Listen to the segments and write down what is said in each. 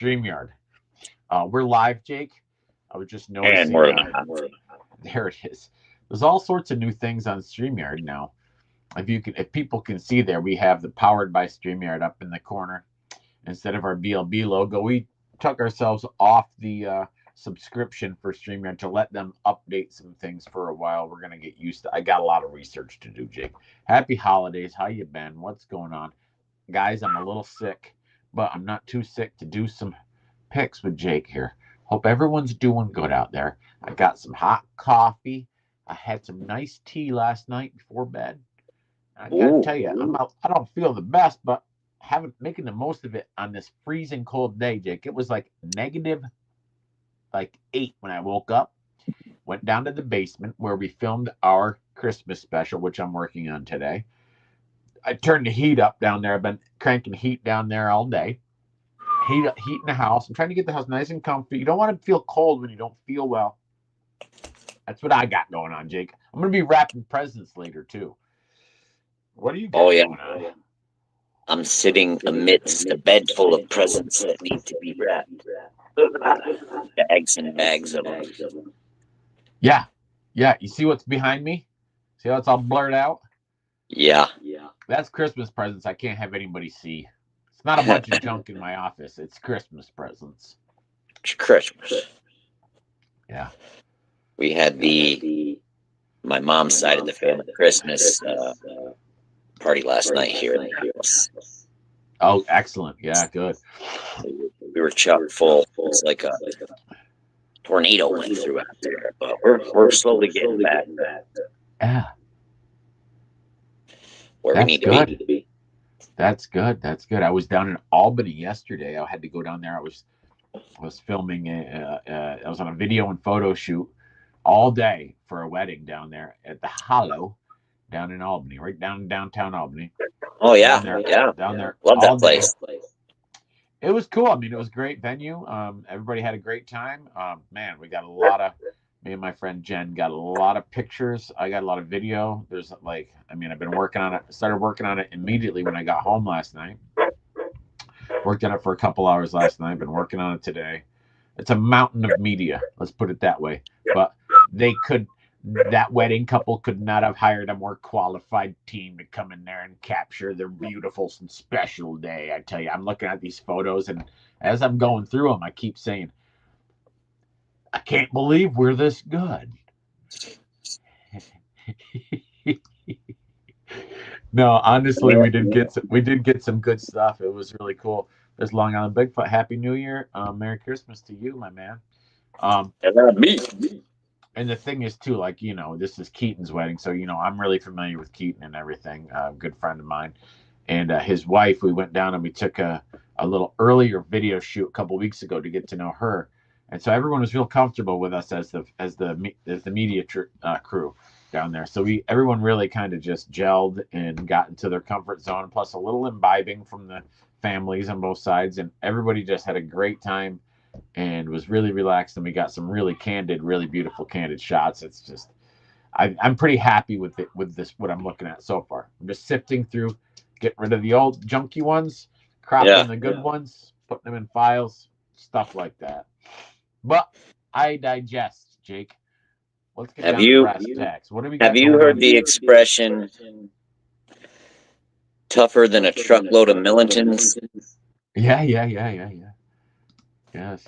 StreamYard. We're live, Jake. I was just And noticing. we're live. There it is. There's all sorts of new things on StreamYard now. If people can see there, we have the powered by StreamYard up in the corner instead of our BLB logo. We took ourselves off the subscription for StreamYard to let them update some things for a while. We're gonna get used to. I got a lot of research to do, Jake. Happy holidays. How you been? What's going on, guys? I'm a little sick, but I'm not too sick to do some picks with Jake here. Hope everyone's doing good out there. I got some hot coffee. I had some nice tea last night before bed. I gotta tell you, I don't feel the best, but having making the most of it on this freezing cold day, Jake. It was like negative like 8 when I woke up. Went down to the basement where we filmed our Christmas special, which I'm working on today. I turned the heat up down there. I've been cranking heat down there all day. Heat in the house. I'm trying to get the house nice and comfy. You don't want to feel cold when you don't feel well. That's what I got going on, Jake. I'm gonna be wrapping presents later too. What do you got going on? I'm sitting amidst a bed full of presents that need to be wrapped. Bags and bags of them. Yeah. You see what's behind me? See how it's all blurred out? Yeah. That's Christmas presents I can't have anybody see. It's not a bunch of junk in my office. It's Christmas presents. It's Christmas. Yeah. We had my mom's side of the family Christmas party last night here in the house. Oh, excellent. Yeah, good. We were chock full. It's like a tornado went through out there, but we're slowly getting back. Yeah. Where we need to be. That's good. I was down in Albany yesterday. I had to go down there. I was filming. I was on a video and photo shoot all day for a wedding down there at the Hollow, down in Albany, right down in downtown Albany. Oh yeah, down there. Love that place. It was cool. I mean, it was a great venue. Everybody had a great time. Man, we got a lot of. Me and my friend Jen got a lot of pictures. I got a lot of video. I've been working on it. Started working on it immediately when I got home last night. Worked on it for a couple hours last night. Been working on it today. It's a mountain of media. Let's put it that way. But that wedding couple could not have hired a more qualified team to come in there and capture their beautiful and special day. I tell you, I'm looking at these photos, and as I'm going through them, I keep saying, I can't believe we're this good. No, honestly, we did get some good stuff. It was really cool. There's Long Island Bigfoot. Happy New Year. Merry Christmas to you, my man. Me. And the thing is too, this is Keaton's wedding, so I'm really familiar with Keaton and everything. A good friend of mine, and his wife. We went down and we took a little earlier video shoot a couple weeks ago to get to know her. And so everyone was real comfortable with us as the media crew down there. So everyone really kind of just gelled and got into their comfort zone, plus a little imbibing from the families on both sides, and everybody just had a great time and was really relaxed. And we got some really really beautiful candid shots. It's just, I'm pretty happy with this what I'm looking at so far. I'm just sifting through, getting rid of the old junky ones, cropping the good ones, putting them in files, stuff like that. But I digest, Jake. Let's get down to brass tacks. What do we got? Have you heard the expression "tougher than a truckload of Millingtons"? Yeah. Yes.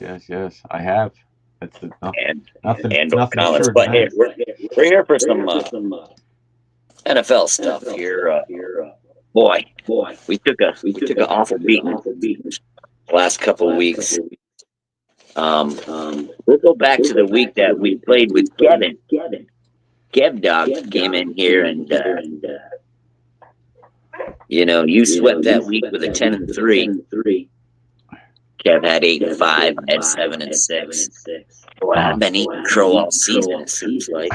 I have. That's nothing. But hey, we're here for some NFL stuff here. Boy, we took an awful beating the last couple of weeks. We'll go back to the week that we played with Kevin. Kev Dog came in here and you swept that week with a 10-3. Kev had 8-5, had 7-6. Boy, I've been eating crow all season, it seems like.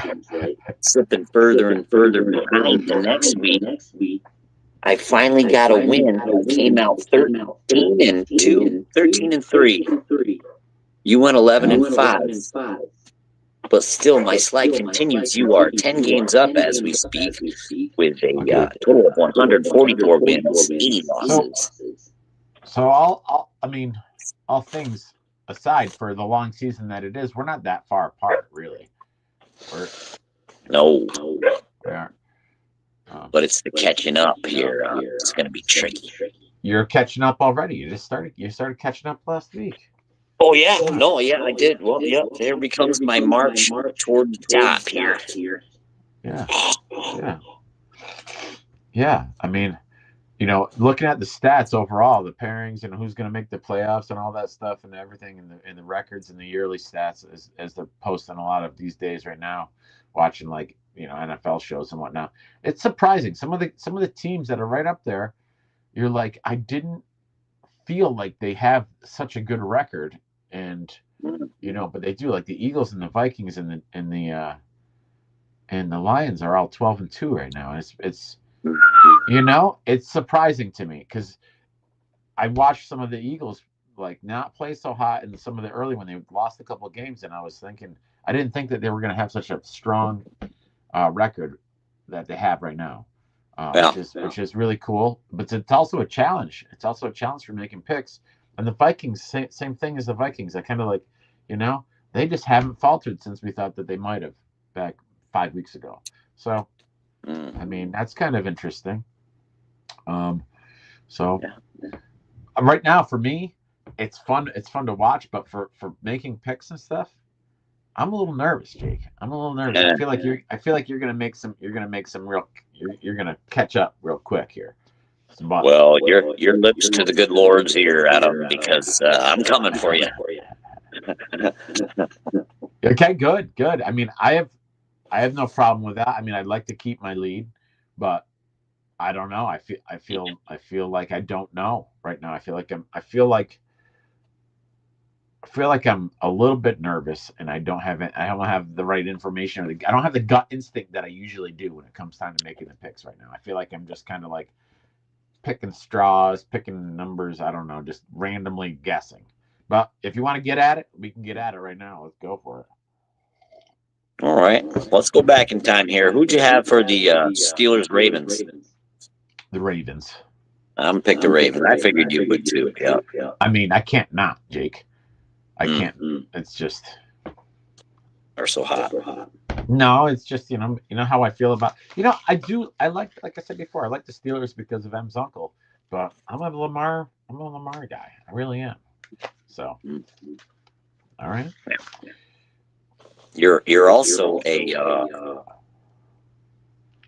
Slipping further and further behind the next week. I finally got a win. Came out 13-2, 13-3. You went 11-5. But still, my slide continues. You are 10 games up as we speak, with a total of 144 wins, 80 losses. So all things aside, for the long season that it is, we're not that far apart, really. We're No, we're, but it's the catching up here. It's going to be tricky. You're catching up already. You started catching up last week. Oh yeah, no, yeah, I did. Well, yep. There becomes my march toward the top here. Yeah, yeah, yeah. I mean, looking at the stats overall, the pairings and who's going to make the playoffs and all that stuff and everything, and the records and the yearly stats as they're posting a lot of these days right now, watching like NFL shows and whatnot. It's surprising some of the teams that are right up there. You're like, I didn't feel like they have such a good record, and but they do. Like the Eagles and the Vikings and the Lions are all 12-2 right now. And it's surprising to me because I watched some of the Eagles like not play so hot in some of the early when they lost a couple of games, and I was thinking I didn't think that they were going to have such a strong record that they have right now, which is really cool. But it's also a challenge. It's also a challenge for making picks. And the Vikings, same thing as the Vikings. I kind of like, they just haven't faltered since we thought that they might have back 5 weeks ago. So, I mean, that's kind of interesting. Right now for me, it's fun. It's fun to watch, but for making picks and stuff, I'm a little nervous, Jake. I'm a little nervous. I feel like you're gonna make some. You're gonna make some real. You're gonna catch up real quick here. Well, your lips to the good lords here, Adam, because I'm coming for you. Okay, good. I mean, I have no problem with that. I mean, I'd like to keep my lead, but I don't know. I feel like I don't know right now. I feel like I'm a little bit nervous, and I don't have the right information, or I don't have the gut instinct that I usually do when it comes time to making the picks right now. I feel like I'm just kind of like picking straws, picking numbers. I don't know, just randomly guessing. But if you want to get at it, we can get at it right now. Let's go for it. All right, let's go back in time here. Who'd you have for the Steelers Ravens? The Ravens. I'm gonna pick the Ravens. I figured you would too. Yeah. I mean, I can't not, Jake. I can't. It's just they're so hot. No, it's just you know how I feel about I like I said before, I like the Steelers because of M's uncle, but I'm a Lamar guy. I really am. So, all right. You're also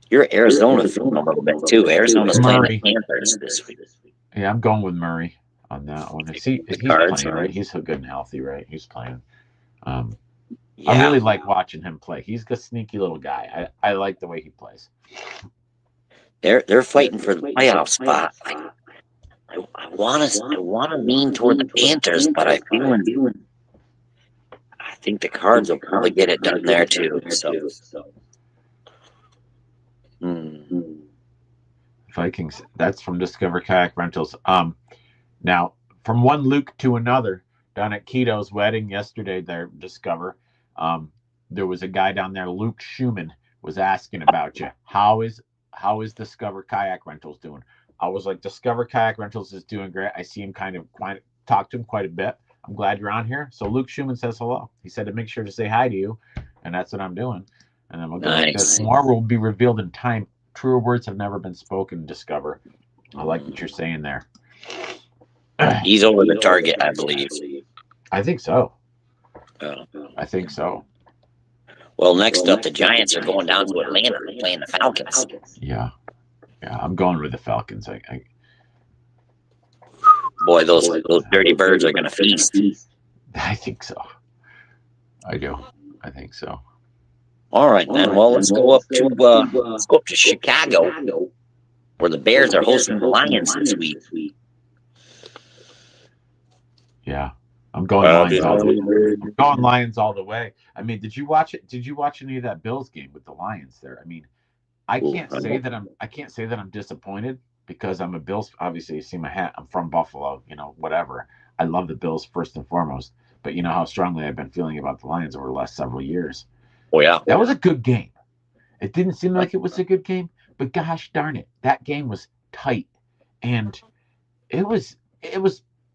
you're Arizona fan a little bit too. Arizona's playing the Panthers this week. Yeah, I'm going with Murray on that one. He's playing, right? He's so good and healthy, right? He's playing. I really like watching him play. He's a sneaky little guy. I like the way he plays. They're fighting for the playoff spot. I want to lean toward the Panthers, but I think the Cards will probably get it done there too. So. Vikings. That's from Discover Kayak Rentals. Now from one Luke to another, down at Keto's wedding yesterday, there Discover. There was a guy down there, Luke Schumann, was asking about you. How is Discover Kayak Rentals doing? I was like, Discover Kayak Rentals is doing great. I see him talk to him quite a bit. I'm glad you're on here. So Luke Schumann says hello. He said to make sure to say hi to you, and that's what I'm doing. And then we'll go like this. More will be revealed in time. Truer words have never been spoken, Discover. I like what you're saying there. He's over the target, I believe. I think so. I think so. Well, next up, the Giants are going down to Atlanta playing the Falcons. Yeah, I'm going with the Falcons. Boy, those dirty birds are going to feast. I think so. I do. I think so. All right, then. Well, let's go up to Chicago, where the Bears are hosting the Lions this week. Yeah, I'm going Lions all the way. I'm going Lions all the way. I mean, did you watch it? Did you watch any of that Bills game with the Lions there? I mean, I can't say that I'm disappointed because I'm a Bills. Obviously, you see my hat. I'm from Buffalo. Whatever. I love the Bills first and foremost, but you know how strongly I've been feeling about the Lions over the last several years. Oh yeah, that was a good game. It didn't seem like it was a good game, but gosh darn it, that game was tight, and it was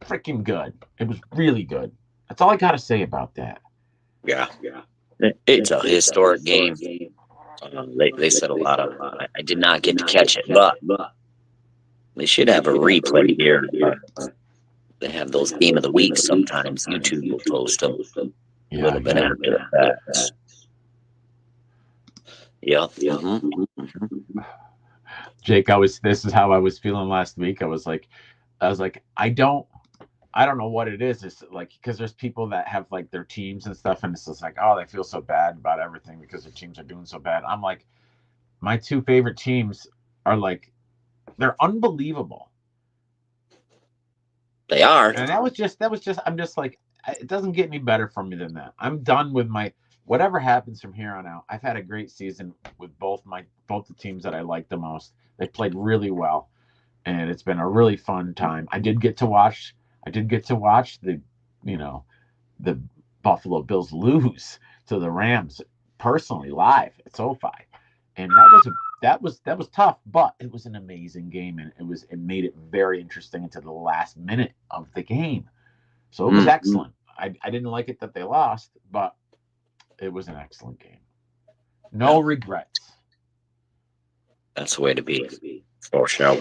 freaking good. It was really good. That's all I got to say about that. Yeah. It's a historic game. They said a lot of. I did not get to catch it, but they should have a replay here. They have those game of the week sometimes. YouTube will post them a little bit after the fact. Yeah. Jake, this is how I was feeling last week. I was like, I don't know what it is. It's like, because there's people that have like their teams and stuff, and it's just like, oh, they feel so bad about everything because their teams are doing so bad. I'm like, my two favorite teams are like, they're unbelievable. They are. And that was just, I'm just like, it doesn't get any better for me than that. I'm done with whatever happens from here on out. I've had a great season with both the teams that I like the most. They played really well, and it's been a really fun time. I did get to watch the Buffalo Bills lose to the Rams personally live at SoFi, and that was tough, but it was an amazing game, and it made it very interesting into the last minute of the game. So it was excellent. I didn't like it that they lost, but it was an excellent game. No regrets. That's the way to be. For sure.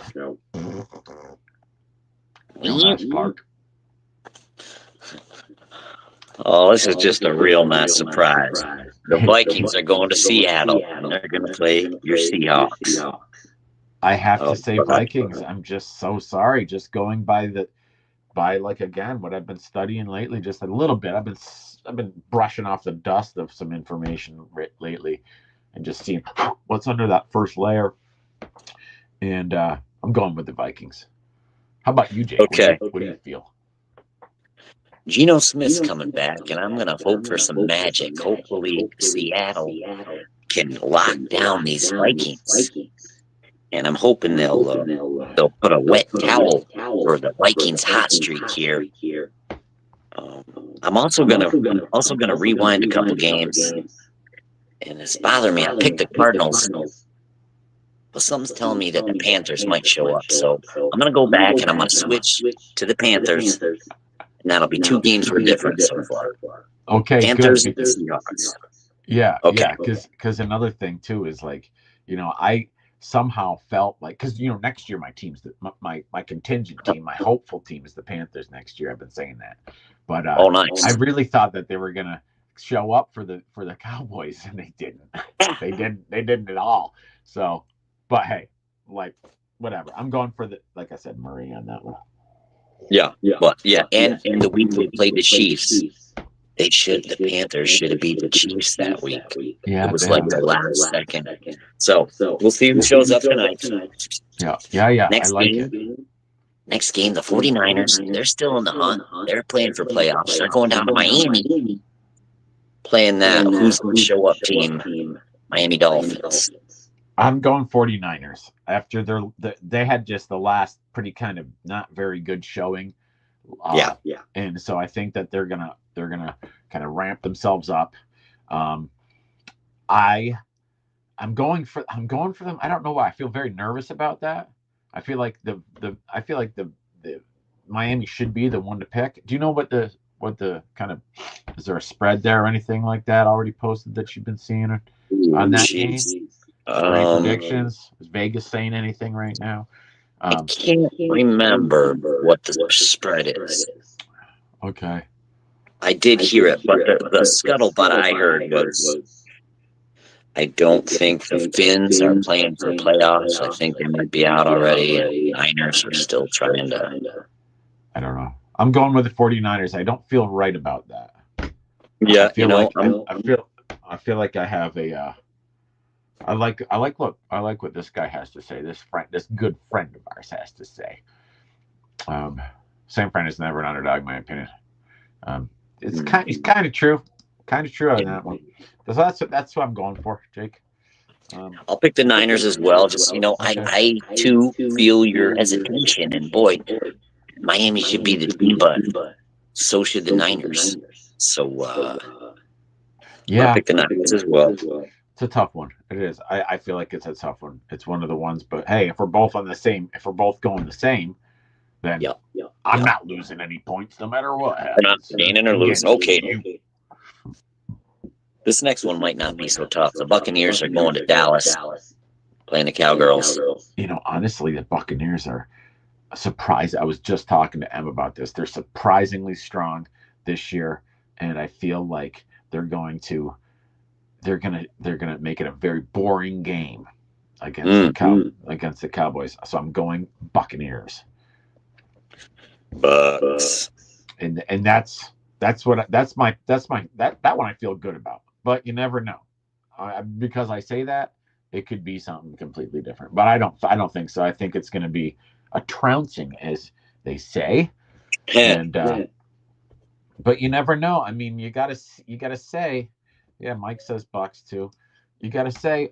Clark. Oh, this is just a real nice surprise. The Vikings are going to Seattle, and they're going to play your Seahawks. I have to say Vikings. I'm just so sorry. Just going by like, again, what I've been studying lately, just a little bit. I've been brushing off the dust of some information lately, and just seeing what's under that first layer. And I'm going with the Vikings. How about you, Jake? Okay. What do you feel? Geno Smith's coming back, and I'm going to hope for some magic. Hopefully, Seattle can lock down these Vikings. And I'm hoping they'll put a wet towel for the Vikings hot streak here. I'm also gonna rewind a couple games, and it's bothering me. I picked the Cardinals, but something's telling me that the Panthers might show up. So I'm gonna go back and I'm gonna switch to the Panthers, and that'll be 2 games for difference so far. Okay, Panthers good. and Seahawks. Yeah, okay. Yeah, because another thing too is like, I somehow felt like, because next year my team's my contingent team, my hopeful team is the Panthers next year. I've been saying that, but nice. I really thought that they were gonna show up for the Cowboys, and they didn't. They didn't at all. So, but hey, like, whatever. I'm going for like I said, Murray on that one. Yeah. And in the week they played the Chiefs, the Panthers should have beat the Chiefs that week. Yeah, it was like the last second. So we'll see who shows up tonight. Yeah. Next game, the 49ers, they're still in the hunt. They're playing for playoffs. They're going down to Miami, playing that who's going to show up team, Miami Dolphins. I'm going 49ers. After they had just the last pretty kind of not very good showing. And so I think that they're gonna kind of ramp themselves up. I'm going for them. I don't know why. I feel very nervous about that. I feel like the Miami should be the one to pick. Do you know what the kind of, is there a spread there or anything like that already posted that you've been seeing on that game? Predictions? Is Vegas saying anything right now? I can't remember what the spread is. Okay. I did hear it, but the scuttlebutt I heard was, I don't think the Finns are playing for playoffs. I think they might be out already. Niners are still trying to. I don't know. I'm going with the 49ers. I don't feel right about that. Yeah, I feel like I have a. I like what this guy has to say. This good friend of ours has to say. Sam Friend is never an underdog, in my opinion. It's kind of true. Kind of true on that one. So that's what I'm going for, Jake. I'll pick the Niners as well. Just I too feel your hesitation, and boy, Miami should be the team, but so should the Niners. So I'll pick the Niners as well. It's a tough one. It is. I feel like it's a tough one. It's one of the ones. But hey, if we're both going the same, then Yep. I'm not losing any points no matter what They're not happens. gaining or losing. Okay. This next one might not be so tough. The Buccaneers are going to Dallas, playing the Cowgirls. Honestly, the Buccaneers are surprised. I was just talking to Em about this. They're surprisingly strong this year, and I feel like they're gonna make it a very boring game against the Cowboys. So I'm going Buccaneers. Bucks. And that's that one I feel good about. But you never know. Because I say that, it could be something completely different. But I don't think so. I think it's going to be a trouncing, as they say. And but you never know. I mean, you gotta say, yeah. Mike says Bucks too. You gotta say,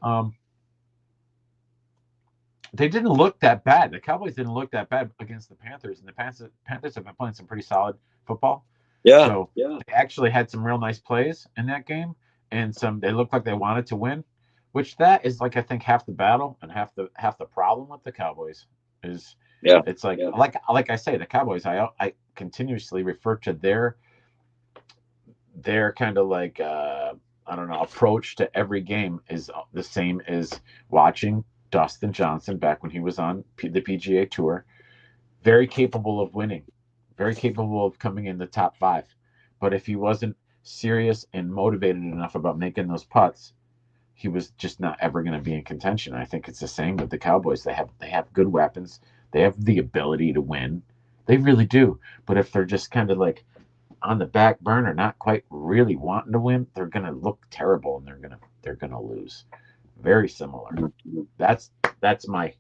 they didn't look that bad. The Cowboys didn't look that bad against the Panthers, and the Panthers have been playing some pretty solid football. Yeah. So they actually had some real nice plays in that game, and they looked like they wanted to win, which that is like I think half the battle and half the problem with the Cowboys is it's like I say, the Cowboys, I continuously refer to their kind of like I don't know, approach to every game is the same as watching Dustin Johnson back when he was on the PGA Tour. Very capable of winning, very capable of coming in the top 5. But if he wasn't serious and motivated enough about making those putts, he was just not ever going to be in contention. I think it's the same with the Cowboys. They have good weapons. They have the ability to win. They really do. But if they're just kind of like on the back burner, not quite really wanting to win, they're going to look terrible and they're going to lose. Very similar. That's my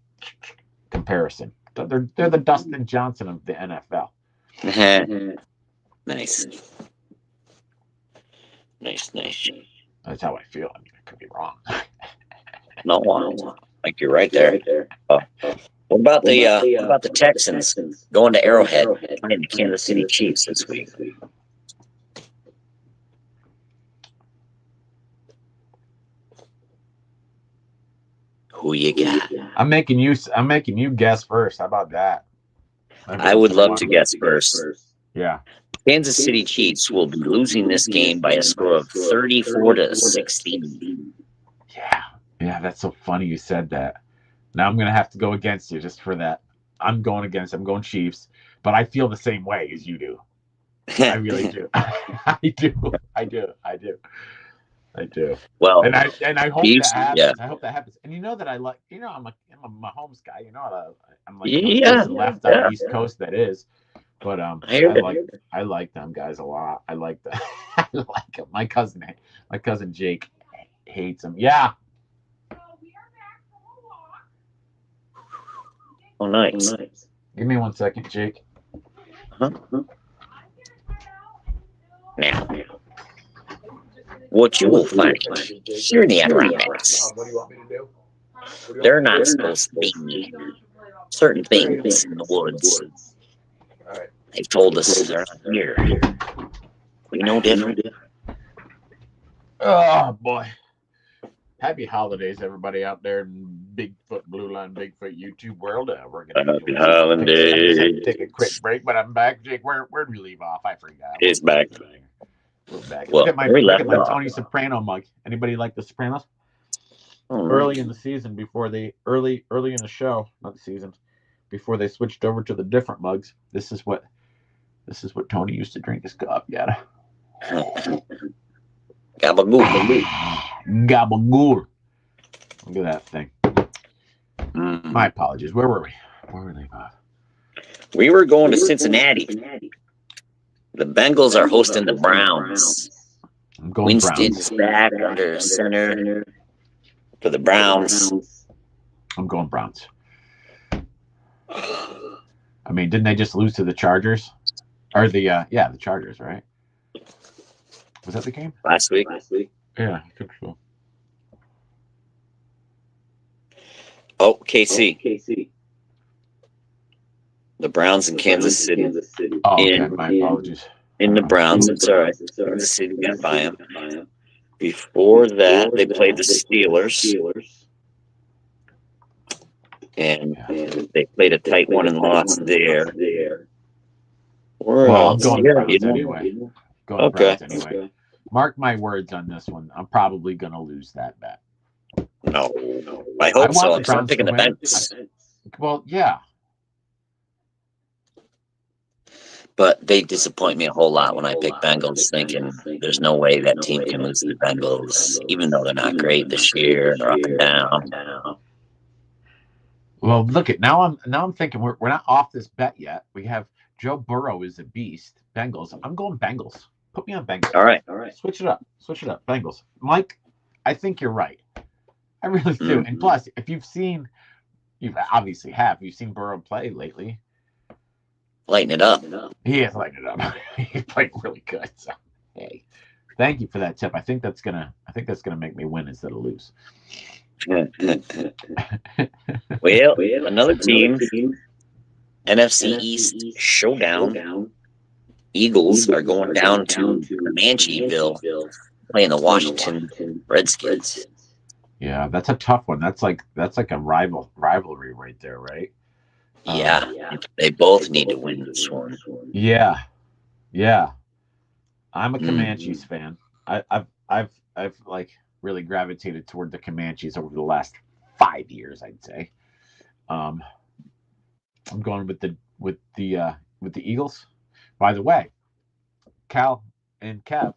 comparison. They're the Dustin Johnson of the NFL. Nice. That's how I feel. I mean, I could be wrong. No, like you're right there. What about the Texans going to Arrowhead playing the Kansas City Chiefs this week? Who you got? I'm making you guess first. How about that? I would love to guess first. Yeah. Kansas City Chiefs will be losing this game by a score of 34-16. Yeah, that's so funny you said that. Now I'm gonna have to go against you just for that. I'm going Chiefs, but I feel the same way as you do. I really do. I do. Well, and I hope Chiefs, that happens. yeah. I hope that happens. And you know that I'm a Mahomes guy. You know I'm like left on the East Coast. That is, but I like them guys a lot. I like them. I like them. My cousin Jake hates them. Yeah. Oh, nice. Give me 1 second, Jake. Now, what you will find here in the Adirondacks, What do you want me to do? they're not supposed to be certain things in the woods. All right. They've told us they're not here. We know different. Oh boy! Happy holidays, everybody out there in Bigfoot Blue Line, Bigfoot YouTube world. We're gonna Happy holidays. take a quick break, but I'm back. Jake, where'd we leave off? I forgot. It's back. We're back. Well, look at my Tony Soprano mug. Anybody like the Sopranos? Early in the season, early in the show, not the season, before they switched over to the different mugs. This is what Tony used to drink his cup. Yeah. Gabagool. Gabagool. Look at that thing. My apologies. Where were we? Where were they, Bob? We were going to Cincinnati. The Bengals are hosting the Browns. I'm going Winston's Browns. back under center for the Browns. I'm going Browns. I mean, didn't they just lose to the Chargers? Or the Chargers, right? Was that the game? Last week. Yeah, I think so. Oh, KC. The Browns in Kansas City. Oh, okay. My apologies. In the Browns, it's all right. Kansas City got by him. Before that, they played the Steelers. and they played a tight one and lost there. Well, I'm going Browns anyway. Okay. Browns anyway. Mark my words on this one. I'm probably going to lose that bet. No, I hope so. I'm picking the Bengals. Well, yeah. But they disappoint me a whole lot when I pick Bengals, thinking there's no way that team can lose to the Bengals, even though they're not great this year and they're up and down. Well, look at now. I'm thinking we're not off this bet yet. We have Joe Burrow is a beast. Bengals. I'm going Bengals. Put me on Bengals. All right. Switch it up. Bengals. Mike, I think you're right. I really do. Mm-hmm. And plus, if you've seen Burrow play lately. Lighten it up. He is lighting it up. He's playing really good. So, hey, thank you for that tip. I think that's gonna make me win instead of lose. Well, another team, NFC East showdown. Eagles are going down to Comancheville, playing the Washington Redskins. Yeah, that's a tough one. That's like a rivalry right there, right? Yeah, they both need to win this one. Yeah. I'm a Comanches fan. I've like really gravitated toward the Comanches over the last 5 years, I'd say. I'm going with the Eagles. By the way, Cal and Kev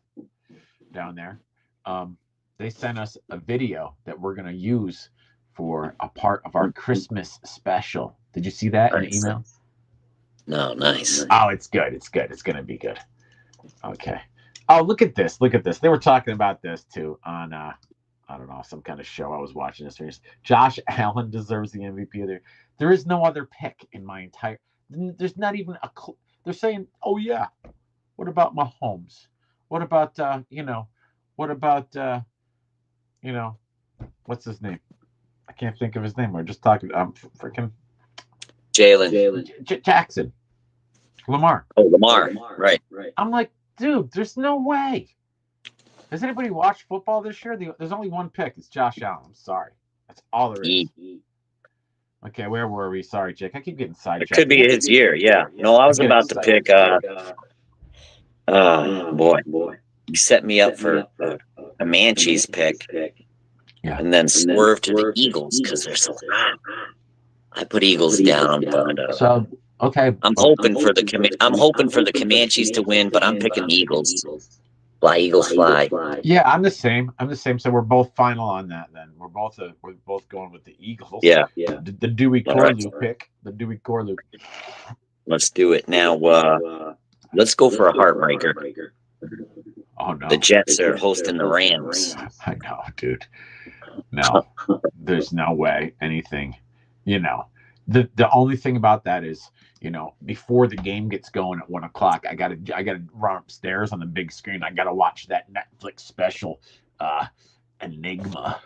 down there, they sent us a video that we're going to use for a part of our Christmas special. Did you see that in the email? No, nice. Oh, it's good. It's going to be good. Okay. Oh, look at this. They were talking about this too on, I don't know, some kind of show I was watching this. Josh Allen deserves the MVP of the year. There is no other pick in my entire. There's not even a. They're saying, oh yeah, what about Mahomes? What about what's his name? I can't think of his name. We're just talking. Freaking Jalen Jackson, Lamar. Oh, Lamar. Right. I'm like, dude, there's no way. Has anybody watched football this year? There's only one pick. It's Josh Allen. I'm sorry. That's all there is. Okay, where were we? Sorry, Jake. I keep getting sidetracked. It could be his year, yeah. No, I was about to pick boy. You set me up for a Comanches pick. Yeah. And then swerve to the Eagles because they're so hot. I put Eagles down, but so okay. I'm hoping for the Comanches to win, but I'm picking the Eagles. Fly, Eagles, fly. Yeah, I'm the same. So we're both final on that. Then we're both going with the Eagles. Yeah. The Dewey Corlew pick. The Dewey Corlew. Let's do it now. Let's go for a heartbreaker. Oh no! The Jets are hosting the Rams. I know, dude. No, there's no way anything. The only thing about that is, before the game gets going at 1:00, I gotta run upstairs on the big screen. I gotta watch that Netflix special, Enigma,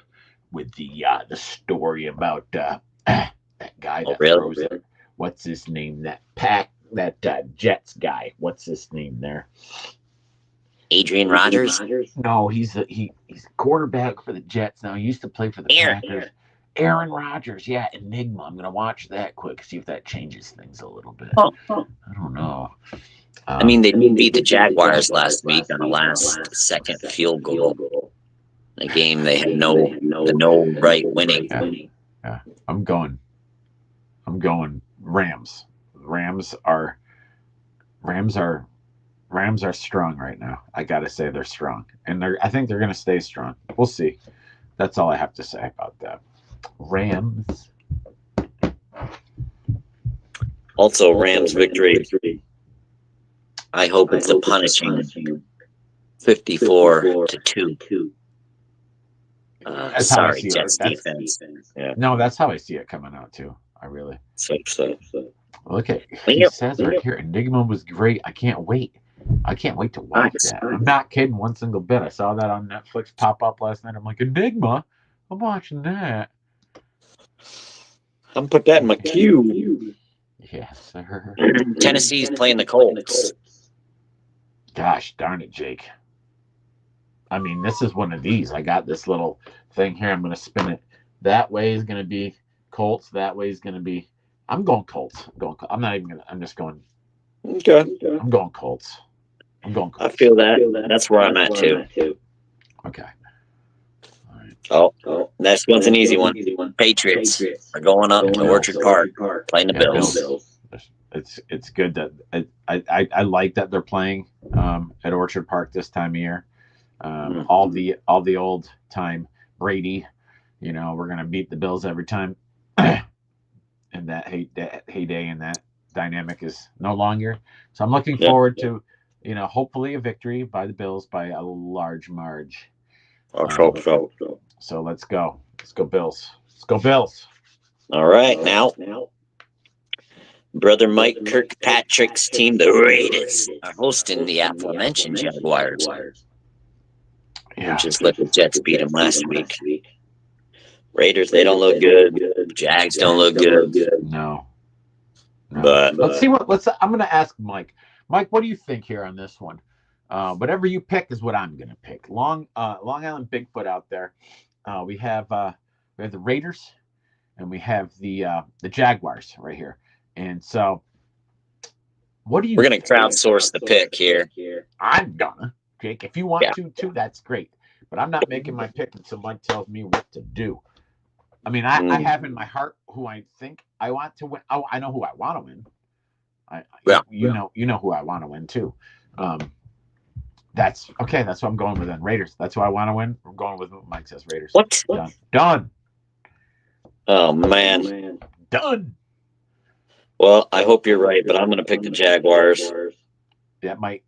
with the story about that guy that throws it. What's his name? That Jets guy. What's his name there? Adrian Rodgers? No, he's quarterback for the Jets now. He used to play for the Packers. Aaron Rodgers, yeah, Enigma. I'm gonna watch that quick, see if that changes things a little bit. I don't know. I mean, they beat the Jaguars last week on the last second field goal. A game they had no right winning. Yeah. I'm going Rams. Rams are strong right now. I gotta say they're strong, and I think they're gonna stay strong. We'll see. That's all I have to say about that. Rams. Also, Rams victory. I hope it's a punishing 54-2. Sorry, Jets defense. Yeah. No, that's how I see it coming out too. I really. So. Look at he says right here. Enigma was great. I can't wait to watch that. I'm not kidding one single bit. I saw that on Netflix pop up last night. I'm like, Enigma? I'm watching that. I'm put that in my queue. Yes, sir. Tennessee's playing the Colts. Gosh darn it, Jake. I mean, this is one of these. I got this little thing here. I'm going to spin it. That way is going to be Colts. That way is going to be. I'm going Colts. I'm not even going to. I'm just going. Okay. I'm going Colts. I'm going I Colts. feel that. That's where I'm at too. Okay. All right. Oh, next one's an easy one. Patriots are going up to Orchard Park, playing the Bills. It's good that I like that they're playing at Orchard Park this time of year. All the old time Brady, we're gonna beat the Bills every time, and that heyday and that dynamic is no longer. So I'm looking forward to, hopefully a victory by the Bills by a large marge. So let's go. Let's go Bills. Let's go Bills. All right, now, brother Mike Kirkpatrick's team, the Raiders, are hosting the aforementioned Jaguars. Yeah. Just let the Jets beat them last week. Raiders, they don't look good. Jags don't look good. No. But let's see I'm going to ask Mike. Mike, what do you think here on this one? Whatever you pick is what I'm going to pick. Long Island Bigfoot out there. We have the Raiders and we have the Jaguars right here. And so, what do you? We're going to crowdsource the pick here. I'm gonna, Jake. If you want to, that's great. But I'm not making my pick until Mike tells me what to do. I mean, I have in my heart who I think I want to win. Oh, I know who I want to win. You know who I want to win too. That's okay. That's what I'm going with then. Raiders. That's who I want to win. I'm going with what Mike says. Raiders. What? Done. Oh man. Done. Well, I hope you're right, but I'm going to pick the Jaguars. That might.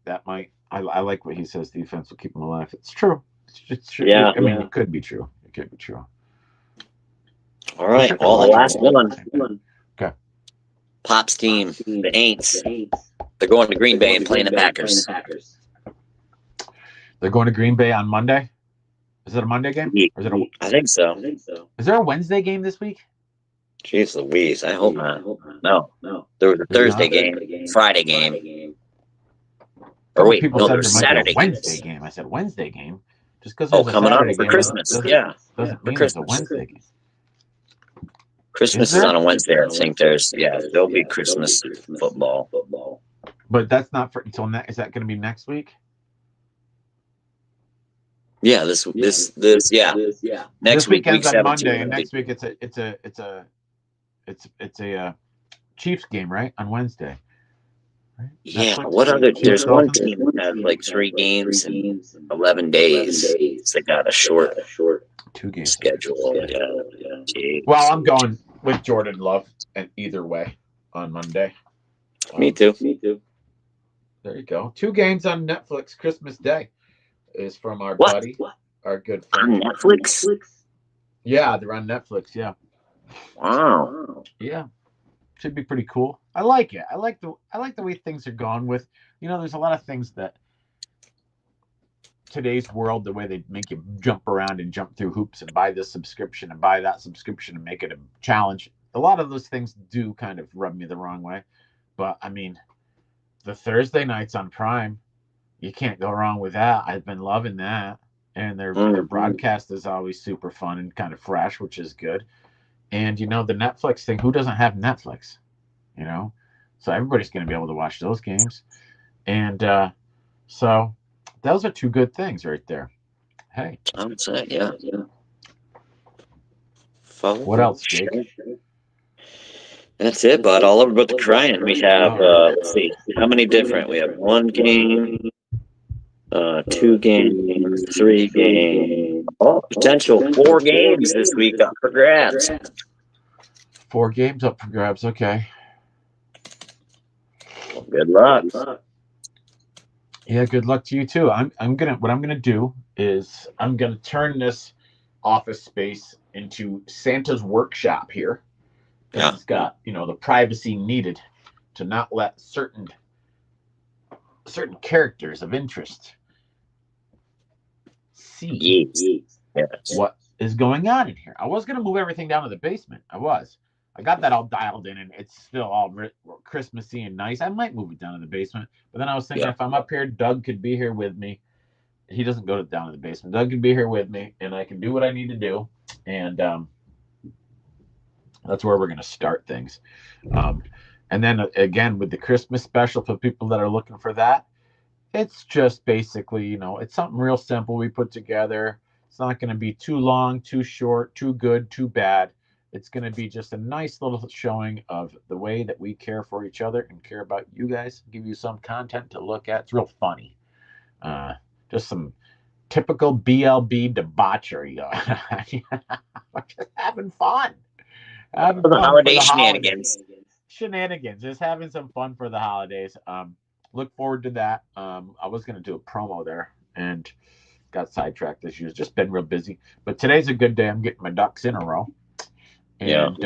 I like what he says. Defense will keep them alive. It's true. It's true. Yeah. I mean, it could be true. It could be true. All right. Well, the last one. Okay. Pop's team, the Aints. They're going to Green Bay and playing the Packers. They're going to Green Bay on Monday. Is it a Monday game? Or is it I think so. Is there a Wednesday game this week? Jeez Louise, I hope not. No. There was a Thursday game, Friday game. Or wait, no, there's Saturday Wednesday game. I said Wednesday game. Just because coming up for Christmas. Doesn't mean it's a Wednesday game. Christmas is on a Wednesday. I think there'll be Christmas football. But that's not for until next. Is that going to be next week? Yeah, this. Next weekend's on Monday, and next week it's a Chiefs game, right? On Wednesday. Right? Yeah. What other? There's one team that has like 3 games in 11 days. So they got a short 2 game schedule. Yeah. Well, I'm going with Jordan Love, and either way on Monday. Me too. There you go. 2 games on Netflix Christmas Day is from our buddy, our good friend. On Netflix? Yeah, they're on Netflix. Yeah. Wow. Yeah. Should be pretty cool. I like it. I like the way things are going with. There's a lot of things that today's world, the way they make you jump around and jump through hoops and buy this subscription and buy that subscription and make it a challenge. A lot of those things do kind of rub me the wrong way. But I mean, the Thursday nights on Prime, you can't go wrong with that. I've been loving that. And their broadcast is always super fun and kind of fresh, which is good. And the Netflix thing, who doesn't have Netflix? So everybody's going to be able to watch those games. And so those are 2 good things right there. Hey. I would say, yeah. What else, Jake? That's it, bud. All over but the crying. We have, let's see, how many different? We have 1 game, 2 games, 3 games. Oh, potential 4 games this week up for grabs. 4 games up for grabs. Okay. Well, good luck. Yeah, good luck to you too. What I'm gonna do is I'm gonna turn this office space into Santa's workshop here. Yeah. It's got the privacy needed to not let certain characters of interest see what is going on in here. I was gonna move everything down to the basement. I got that all dialed in, and it's still all Christmassy and nice. I might move it down to the basement, but then I was thinking if I'm up here, Doug could be here with me. He doesn't go down to the basement. Doug could be here with me, and I can do what I need to do. And That's where we're going to start things. Um, and then again, with the Christmas special for people that are looking for that, it's just basically, it's something real simple we put together. It's not going to be too long, too short, too good, too bad. It's going to be just a nice little showing of the way that we care for each other and care about you guys. Give you some content to look at. It's real funny. Uh, just some typical BLB debauchery. We're just having fun. Having For the fun for holiday the holidays. shenanigans. Shenanigans. Just having some fun for the holidays. Look forward to that. I was going to do a promo there and got sidetracked this year. Just been real busy. But today's a good day. I'm getting my ducks in a row. And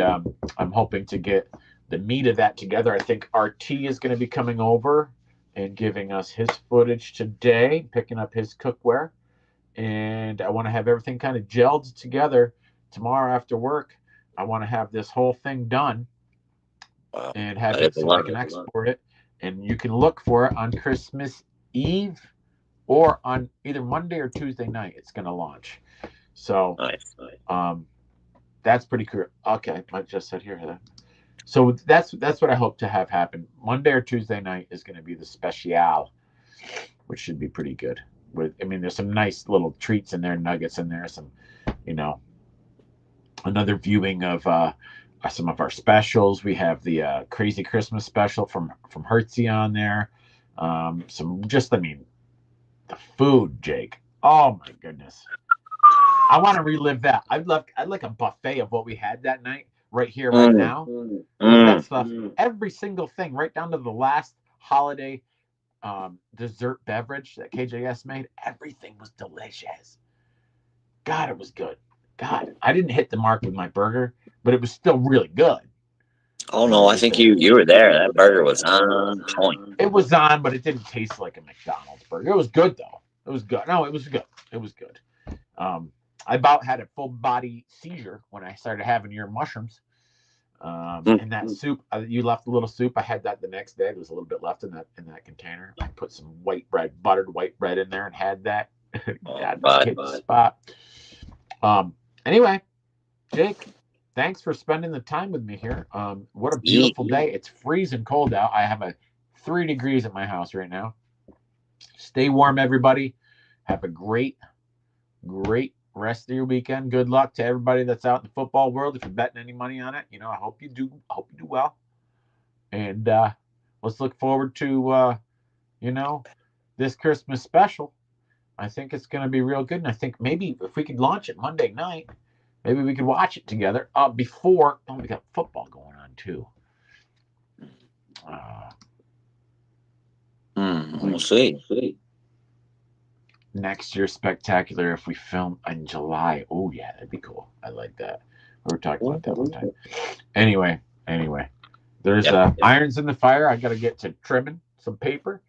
I'm hoping to get the meat of that together. I think RT is going to be coming over and giving us his footage today, picking up his cookware. And I want to have everything kind of gelled together tomorrow after work. I want to have this whole thing done and have it so I can export it. And you can look for it on Christmas Eve or on either Monday or Tuesday night. It's going to launch. So that's pretty cool. Okay, I just said here. So that's what I hope to have happen. Monday or Tuesday night is going to be the special, which should be pretty good. There's some nice little treats in there, nuggets in there, some, another viewing of some of our specials. We have the Crazy Christmas special from Hertzie on there. The food, Jake. Oh my goodness. I want to relive that. I'd like a buffet of what we had that night right here, right now. That stuff, every single thing, right down to the last holiday dessert beverage that KJS made, everything was delicious. God, it was good. God, I didn't hit the mark with my burger, but it was still really good. Oh no, I think you were there. That burger was on point. It was on, but it didn't taste like a McDonald's burger. It was good though. It was good. No, it was good. It was good. I about had a full body seizure when I started having your mushrooms. And that soup, you left a little soup. I had that the next day. There was a little bit left in that container. I put some buttered white bread in there, and had that. God, hit the spot. Anyway, Jake, thanks for spending the time with me here. What a beautiful day. It's freezing cold out. I have a 3 degrees at my house right now. Stay warm, everybody. Have a great rest of your weekend. Good luck to everybody that's out in the football world. If you're betting any money on it, I hope you do. Hope you do well. And let's look forward to this Christmas special. I think it's going to be real good. And I think maybe if we could launch it Monday night, maybe we could watch it together before. Oh, we got football going on too. We'll see. Next year's spectacular if we film in July. Oh yeah, that'd be cool. I like that. We were talking about that one time. Anyway, there's irons in the fire. I got to get to trimming some paper,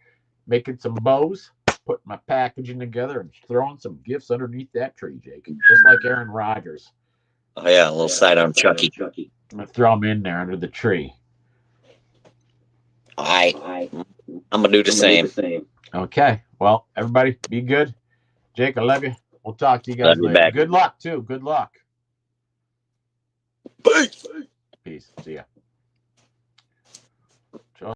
making some bows, putting my packaging together, and throwing some gifts underneath that tree, Jake. Just like Aaron Rodgers. Oh yeah, a little sidearm Chucky. I'm gonna throw them in there under the tree. I'm gonna do the same. Okay. Well, everybody, be good. Jake, I love you. We'll talk to you guys later. Good luck too. Good luck. Peace. Peace. See ya.